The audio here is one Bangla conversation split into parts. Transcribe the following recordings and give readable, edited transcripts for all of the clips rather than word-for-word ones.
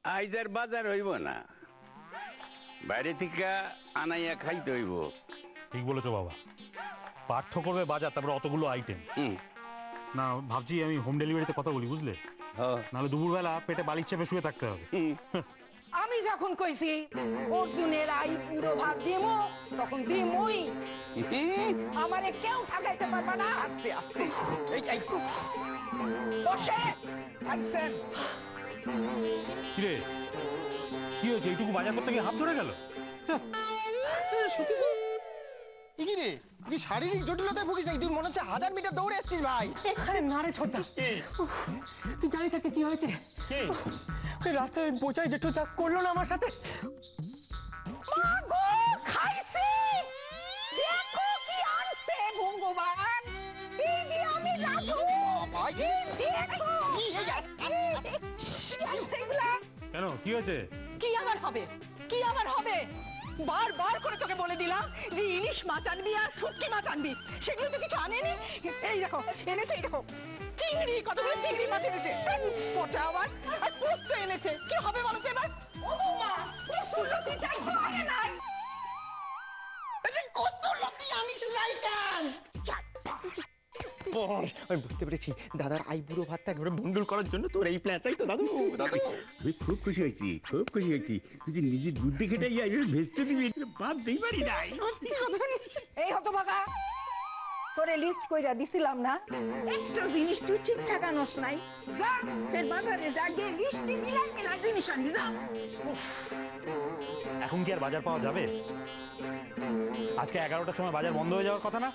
আইজ আর বাজার হইব না, বাইরে থেকে আনাইয়া খাইতে হইব। ঠিক বলেছো বাবা, পাঠ্য করবে বাজার, তারপরে অতগুলো আইটেম। না ভাবছি আমি হোম ডেলিভারিতে কথা বলি, বুঝলে? নাহলে দুপুরবেলা পেটে বালির চেপে শুয়ে থাকতে হবে। আমি যখন কইছি অর্জুনের আই পুরো ভাগ দিমু, তখন দিমুই। আমারে কেউ ঠকাইতে পারবে না। আস্তে আস্তে এই বসে আইসেন। কিরে, কি হয়েছে? এইটুকু বাজার করতে গিয়ে হাত ধরে গেল। সত্যি তো কি রে, তুই শারীরিক জটিলতায় ভুগিস না, তুই মনে হচ্ছে 1000 মিটার দৌড়ে এসেছিস ভাই। আরে না রে ছোটদা, তুই জানিস আজকে কি হয়েছে? ওই রাস্তায় বোঝাই জেঠু যা করলো না আমার সাথে। মা গো, খাইছি। দেখো কি আনছে ভগবান, এই দিয়ে আমি রাধু। এই দেখো কি আনছে এগুলা। কেন, কি হয়েছে? কি আবার হবে, কি আবার হবে? বারবার করে তোকে বলে দিলাম যে ইলিশ মাছ আনবি আর শুটকি মাছ আনবি, সেগুলো তো কিছু আনেনি। এই দেখো এনেছে, এই দেখো চিংড়ি, কতগুলো চিংড়ি মাছ এনেছে, পচা আবার, আর পোস্ত এনেছে। কি হবে বলো তো এবার? ও বৌমা, কসুরলতিটাই তো আনে নাই। কসুরলতি আনিস নাই কেন? আমি বুঝতে পেরেছি, দাদার আইবুড়ো ভাতটা একেবারে বন্ডল করার জন্য তোর এই প্ল্যান, তাই তো দাদু? দাদু আমি খুব খুশি হয়েছি, খুব খুশি হয়েছি। তুই যে নিজের বুদ্ধি খেটাই ভেস্তে দিবি, ভাবতেই পারি নাই। এই হতভাগা, তোরে লিস্ট কইরা দিছিলাম না, একটা জিনিস তুই ঠিকঠাক আনস নাই। যা ফের বাজারে যা, গিয়ে লিস্টে মিলাই জিনিস আনবি, যা। এখন কি আর বাজার পাওয়া যাবে? আজকে 11টার সময় বাজার বন্ধ হয়ে যাওয়ার কথা না?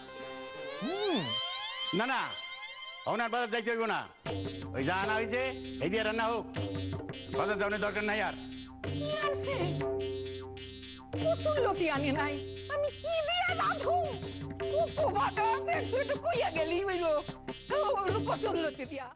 না না, এখন আর বাজার যাইতে হইব না। ওই যা আনা হয়েছে এই দিয়ে রান্না হোক, বাজার যাওয়ার দরকার নাই আর। কি আনছে? কসুরলতি আনে নাই, আমি কি দিয়া রাধু? কত ভাগা, দেখছো একটু কইয়া গেলি হইলো, কসুরলতি দিয়া।